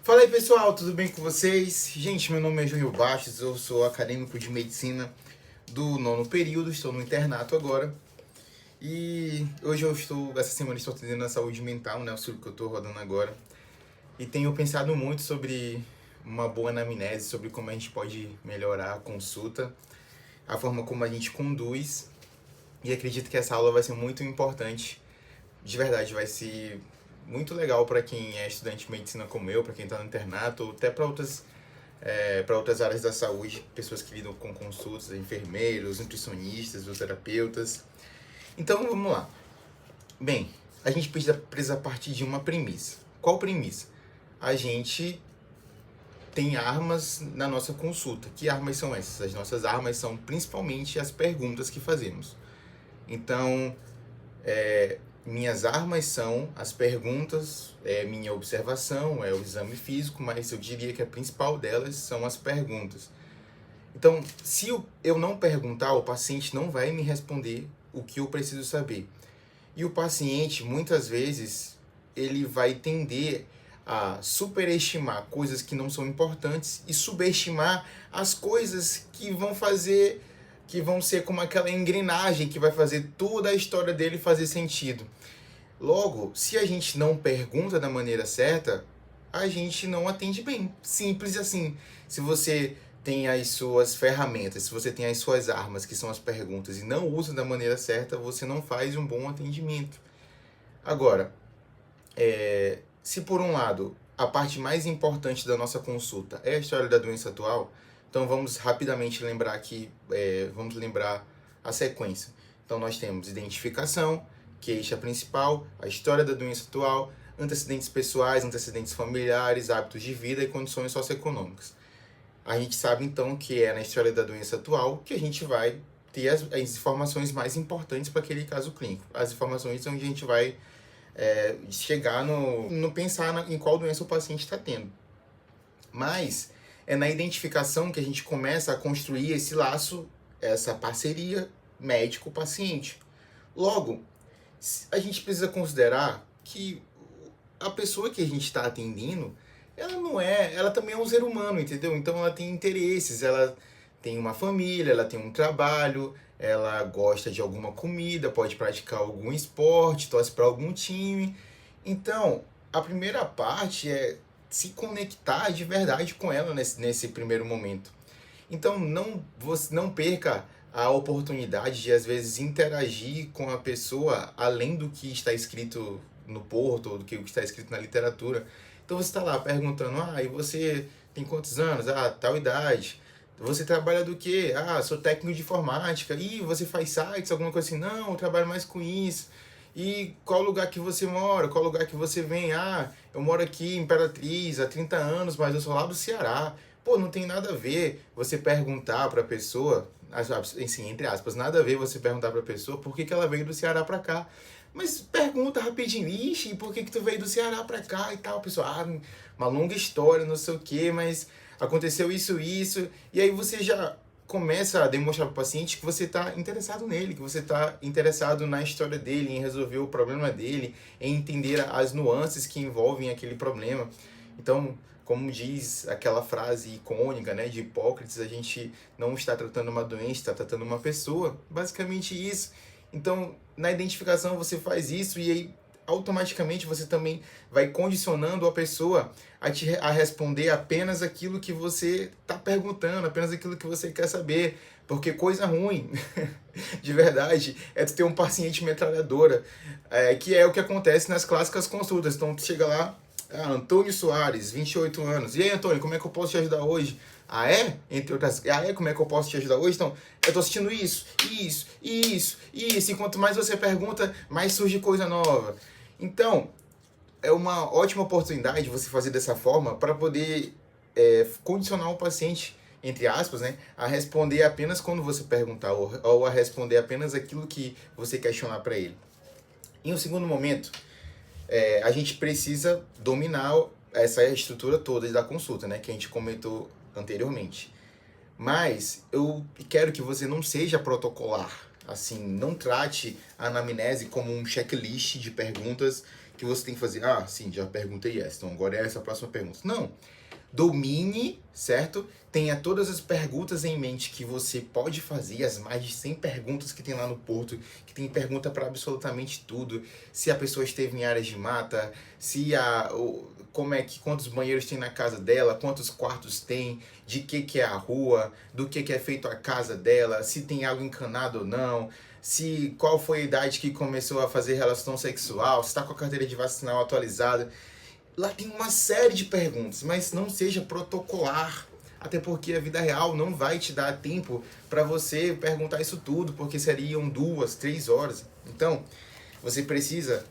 Fala aí pessoal, tudo bem com vocês? Gente, meu nome é Júnior Bastos, eu sou acadêmico de medicina do 9º período, estou no internato agora. E hoje essa semana estou atendendo a saúde mental, né, o ciclo que eu estou rodando agora. E tenho pensado muito sobre uma boa anamnese, sobre como a gente pode melhorar a consulta, a forma como a gente conduz. E acredito que essa aula vai ser muito importante, de verdade, vai ser muito legal para quem é estudante de medicina como eu, para quem está no internato, ou até para outras áreas da saúde, pessoas que lidam com consultas, enfermeiros, nutricionistas, terapeutas. Então vamos lá. Bem, a gente precisa partir de uma premissa. Qual premissa? A gente tem armas na nossa consulta. Que armas são essas? As nossas armas são principalmente as perguntas que fazemos. Então, minhas armas são as perguntas, minha observação, o exame físico, mas eu diria que a principal delas são as perguntas. Então, se eu não perguntar, o paciente não vai me responder o que eu preciso saber. E o paciente, muitas vezes, ele vai tender a superestimar coisas que não são importantes e subestimar as coisas que vão ser como aquela engrenagem que vai fazer toda a história dele fazer sentido. Logo, se a gente não pergunta da maneira certa, a gente não atende bem. Simples assim. Se você tem as suas ferramentas, se você tem as suas armas, que são as perguntas, e não usa da maneira certa, você não faz um bom atendimento. Agora, se por um lado, a parte mais importante da nossa consulta é a história da doença atual, então vamos rapidamente lembrar aqui, vamos lembrar a sequência. Então nós temos identificação, queixa principal, a história da doença atual, antecedentes pessoais, antecedentes familiares, hábitos de vida e condições socioeconômicas. A gente sabe então que é na história da doença atual que a gente vai ter as informações mais importantes para aquele caso clínico. As informações onde a gente vai chegar no pensar em qual doença o paciente está tendo. Mas é na identificação que a gente começa a construir esse laço, essa parceria médico-paciente. Logo, a gente precisa considerar que a pessoa que a gente está atendendo, ela também é um ser humano, entendeu? Então ela tem interesses, ela tem uma família, ela tem um trabalho, ela gosta de alguma comida, pode praticar algum esporte, torce para algum time. Então, a primeira parte é se conectar de verdade com ela nesse primeiro momento. Então, você não perca a oportunidade de, às vezes, interagir com a pessoa além do que está escrito no porto ou do que está escrito na literatura. Então, você está lá perguntando, e você tem quantos anos? Tal idade. Você trabalha do quê? Sou técnico de informática. E você faz sites, alguma coisa assim? Não, eu trabalho mais com isso. E qual lugar que você mora? Qual lugar que você vem? Eu moro aqui em Imperatriz há 30 anos, mas eu sou lá do Ceará. Pô, não tem nada a ver você perguntar para a pessoa, assim, entre aspas, nada a ver você perguntar para a pessoa por que ela veio do Ceará para cá. Mas pergunta rapidinho, ixi, por que tu veio do Ceará para cá e tal? A pessoa, uma longa história, não sei o quê, mas aconteceu isso, e aí você já começa a demonstrar para o paciente que você está interessado nele, que você está interessado na história dele, em resolver o problema dele, em entender as nuances que envolvem aquele problema. Então, como diz aquela frase icônica, né, de Hipócrates, a gente não está tratando uma doença, está tratando uma pessoa. Basicamente isso. Então, na identificação você faz isso e aí automaticamente você também vai condicionando a pessoa a responder apenas aquilo que você está perguntando, apenas aquilo que você quer saber. Porque coisa ruim, de verdade, é tu ter um paciente metralhadora, que é o que acontece nas clássicas consultas. Então, tu chega lá, Antônio Soares, 28 anos. E aí, Antônio, como é que eu posso te ajudar hoje? Entre outras... como é que eu posso te ajudar hoje? Então, eu tô assistindo isso. E quanto mais você pergunta, mais surge coisa nova. Então, é uma ótima oportunidade você fazer dessa forma para poder condicionar o paciente, entre aspas, né, a responder apenas quando você perguntar ou a responder apenas aquilo que você questionar para ele. Em um segundo momento, a gente precisa dominar essa estrutura toda da consulta, né, que a gente comentou anteriormente. Mas eu quero que você não seja protocolar. Assim, não trate a anamnese como um checklist de perguntas que você tem que fazer. Ah, sim, já perguntei essa, então agora é essa a próxima pergunta. Não. Domine, certo? Tenha todas as perguntas em mente que você pode fazer, as mais de 100 perguntas que tem lá no Porto, que tem pergunta para absolutamente tudo. Se a pessoa esteve em áreas de mata, como é que quantos banheiros tem na casa dela, quantos quartos tem, de que é a rua, do que é feito a casa dela, se tem água encanada ou não, se qual foi a idade que começou a fazer relação sexual, se está com a carteira de vacinal atualizada. Lá tem uma série de perguntas, mas não seja protocolar. Até porque a vida real não vai te dar tempo para você perguntar isso tudo, porque seriam 2, 3 horas. Então, você precisa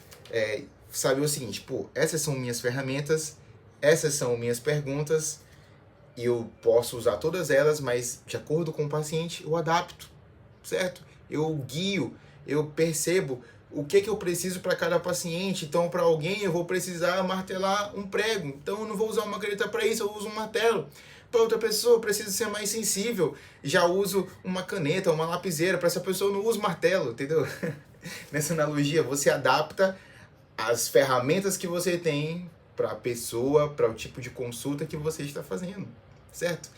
saber o seguinte, pô, essas são minhas ferramentas, essas são minhas perguntas, e eu posso usar todas elas, mas de acordo com o paciente, eu adapto, certo? Eu guio, eu percebo o que eu preciso para cada paciente. Então, para alguém, eu vou precisar martelar um prego. Então, eu não vou usar uma caneta para isso, eu uso um martelo. Para outra pessoa, eu preciso ser mais sensível. Já uso uma caneta, uma lapiseira. Para essa pessoa, eu não uso martelo, entendeu? Nessa analogia, você adapta as ferramentas que você tem para a pessoa, para o tipo de consulta que você está fazendo, certo?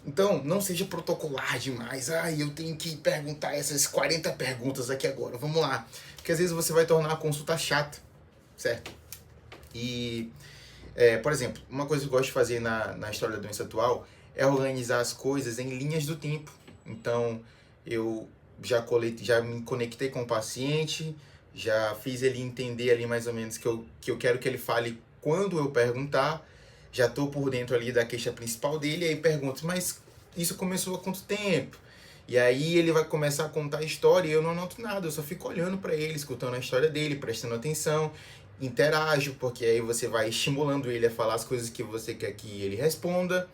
Então, não seja protocolar demais. Eu tenho que perguntar essas 40 perguntas aqui agora. Vamos lá. Porque às vezes você vai tornar a consulta chata, certo? E, por exemplo, uma coisa que eu gosto de fazer na história da doença atual é organizar as coisas em linhas do tempo. Então, eu já me conectei com o paciente, já fiz ele entender ali mais ou menos que eu quero que ele fale quando eu perguntar, já estou por dentro ali da queixa principal dele, e aí pergunto, mas isso começou há quanto tempo? E aí ele vai começar a contar a história e eu não anoto nada, eu só fico olhando para ele, escutando a história dele, prestando atenção, interajo, porque aí você vai estimulando ele a falar as coisas que você quer que ele responda.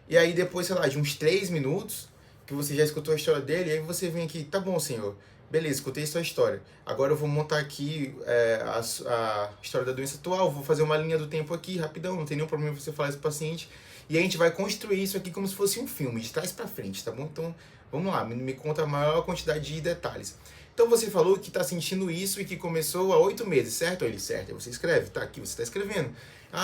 E aí depois, sei lá, de uns 3 minutos, que você já escutou a história dele, aí você vem aqui, tá bom, senhor, beleza, escutei sua história. Agora eu vou montar aqui a história da doença atual, vou fazer uma linha do tempo aqui, rapidão, não tem nenhum problema você falar isso pro paciente. E a gente vai construir isso aqui como se fosse um filme, de trás pra frente, tá bom? Então, vamos lá, me conta a maior quantidade de detalhes. Então você falou que está sentindo isso e que começou há 8 meses, certo? Ele, certo. Aí você escreve, tá aqui, você está escrevendo.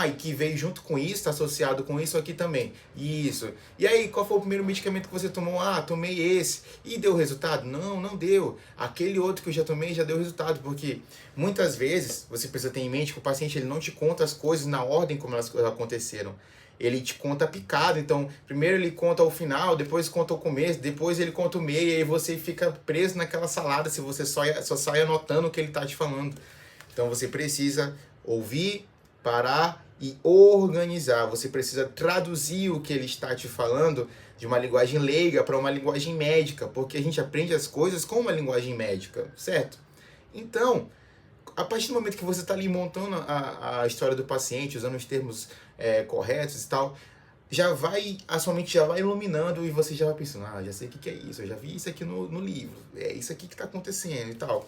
E que veio junto com isso, está associado com isso aqui também. Isso. E aí, qual foi o primeiro medicamento que você tomou? Tomei esse. E deu resultado? Não, não deu. Aquele outro que eu já tomei já deu resultado, porque muitas vezes você precisa ter em mente que o paciente ele não te conta as coisas na ordem como elas aconteceram. Ele te conta picado, então primeiro ele conta o final, depois conta o começo, depois ele conta o meio, e aí você fica preso naquela salada se você só sai anotando o que ele está te falando. Então você precisa ouvir, parar e organizar. Você precisa traduzir o que ele está te falando de uma linguagem leiga para uma linguagem médica, porque a gente aprende as coisas com uma linguagem médica, certo? Então, a partir do momento que você está ali montando a história do paciente, usando os termos corretos e tal, a sua mente já vai iluminando e você já vai pensando, já sei o que é isso, eu já vi isso aqui no livro, é isso aqui que está acontecendo e tal.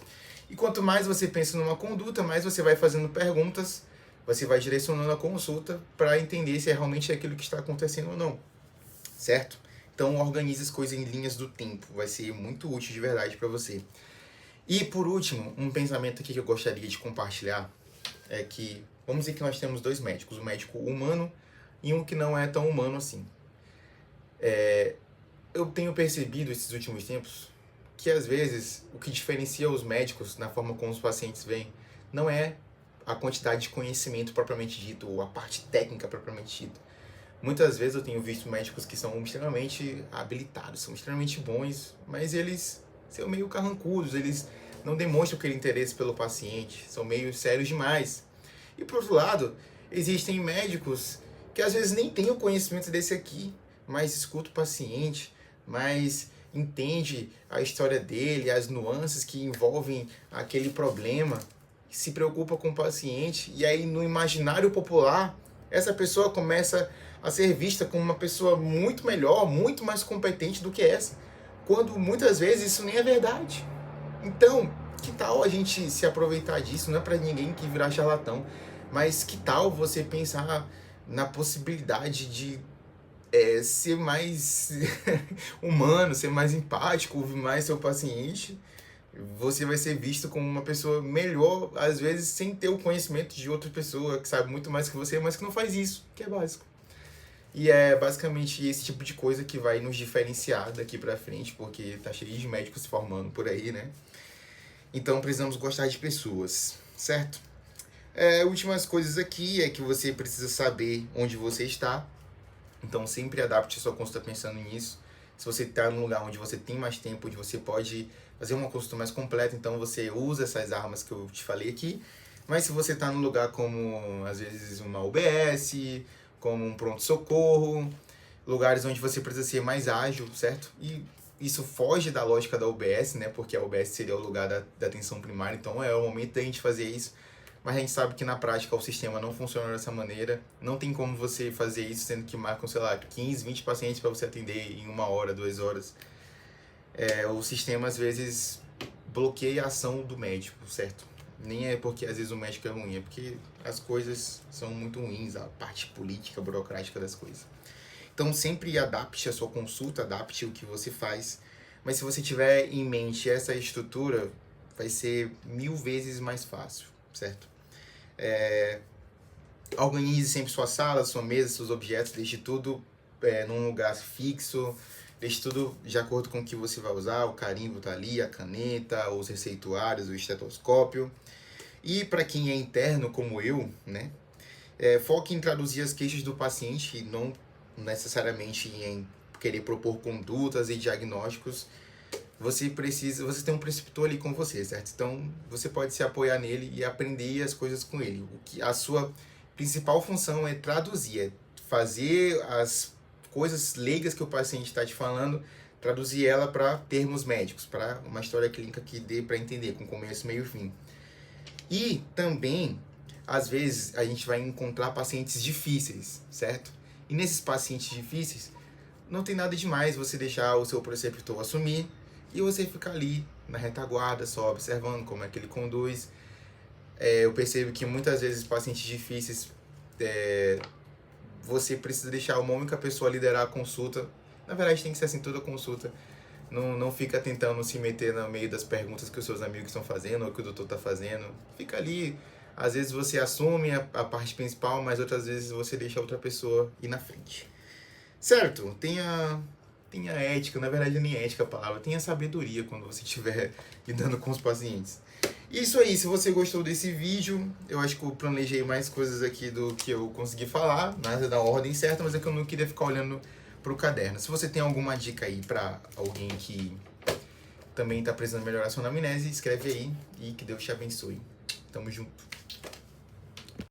E quanto mais você pensa numa conduta, mais você vai fazendo perguntas, você vai direcionando a consulta para entender se é realmente aquilo que está acontecendo ou não, certo? Então organize as coisas em linhas do tempo, vai ser muito útil de verdade para você. E por último, um pensamento aqui que eu gostaria de compartilhar é que, vamos dizer que nós temos 2 médicos, um médico humano e um que não é tão humano assim. Eu tenho percebido esses últimos tempos que às vezes o que diferencia os médicos na forma como os pacientes veem não é a quantidade de conhecimento propriamente dito ou a parte técnica propriamente dita. Muitas vezes eu tenho visto médicos que são extremamente habilitados, são extremamente bons, mas eles são meio carrancudos, eles não demonstram aquele interesse pelo paciente, são meio sérios demais. E por outro lado, existem médicos que às vezes nem têm o conhecimento desse aqui, mas escuta o paciente, mas entende a história dele, as nuances que envolvem aquele problema, se preocupa com o paciente, e aí no imaginário popular, essa pessoa começa a ser vista como uma pessoa muito melhor, muito mais competente do que essa, quando muitas vezes isso nem é verdade. Então, que tal a gente se aproveitar disso? Não é para ninguém que virar charlatão, mas que tal você pensar na possibilidade de ser mais humano, ser mais empático, ouvir mais seu paciente, você vai ser visto como uma pessoa melhor, às vezes sem ter o conhecimento de outra pessoa que sabe muito mais que você, mas que não faz isso, que é básico. E é basicamente esse tipo de coisa que vai nos diferenciar daqui pra frente, porque tá cheio de médicos se formando por aí, né? Então precisamos gostar de pessoas, certo? Últimas coisas aqui é que você precisa saber onde você está. Então sempre adapte a sua consulta pensando nisso. Se você está num lugar onde você tem mais tempo, onde você pode fazer uma consulta mais completa, então você usa essas armas que eu te falei aqui. Mas se você está num lugar como, às vezes, uma UBS, como um pronto-socorro, lugares onde você precisa ser mais ágil, certo? E isso foge da lógica da UBS, né? Porque a UBS seria o lugar da atenção primária, então é o momento da gente fazer isso. Mas a gente sabe que na prática o sistema não funciona dessa maneira. Não tem como você fazer isso sendo que marcam, sei lá, 15, 20 pacientes para você atender em 1 hora, 2 horas. O sistema às vezes bloqueia a ação do médico, certo? Nem é porque às vezes o médico é ruim, é porque as coisas são muito ruins, a parte política, burocrática das coisas. Então sempre adapte a sua consulta, adapte o que você faz. Mas se você tiver em mente essa estrutura, vai ser 1000 vezes mais fácil, certo? Organize sempre sua sala, sua mesa, seus objetos, deixe tudo num lugar fixo, deixe tudo de acordo com o que você vai usar, o carimbo tá ali, a caneta, os receituários, o estetoscópio. E para quem é interno como eu, né, foque em traduzir as queixas do paciente e não necessariamente em querer propor condutas e diagnósticos. Você tem um preceptor ali com você, certo? Então você pode se apoiar nele e aprender as coisas com ele. A sua principal função é traduzir, é fazer as coisas leigas que o paciente está te falando, traduzir ela para termos médicos, para uma história clínica que dê para entender, com começo, meio e fim. E também, às vezes, a gente vai encontrar pacientes difíceis, certo? E nesses pacientes difíceis, não tem nada demais você deixar o seu preceptor assumir e você ficar ali na retaguarda, só observando como é que ele conduz. Eu percebo que muitas vezes pacientes difíceis, você precisa deixar uma única pessoa liderar a consulta. Na verdade, tem que ser assim toda a consulta. Não fica tentando se meter no meio das perguntas que os seus amigos estão fazendo ou que o doutor está fazendo. Fica ali. Às vezes você assume a parte principal, mas outras vezes você deixa outra pessoa ir na frente. Certo? Tenha ética, na verdade nem ética a palavra, tenha sabedoria quando você estiver lidando com os pacientes. Isso aí, se você gostou desse vídeo, eu acho que eu planejei mais coisas aqui do que eu consegui falar, nada da ordem certa, mas é que eu não queria ficar olhando pro caderno. Se você tem alguma dica aí pra alguém que também tá precisando melhorar sua anamnese, escreve aí e que Deus te abençoe. Tamo junto.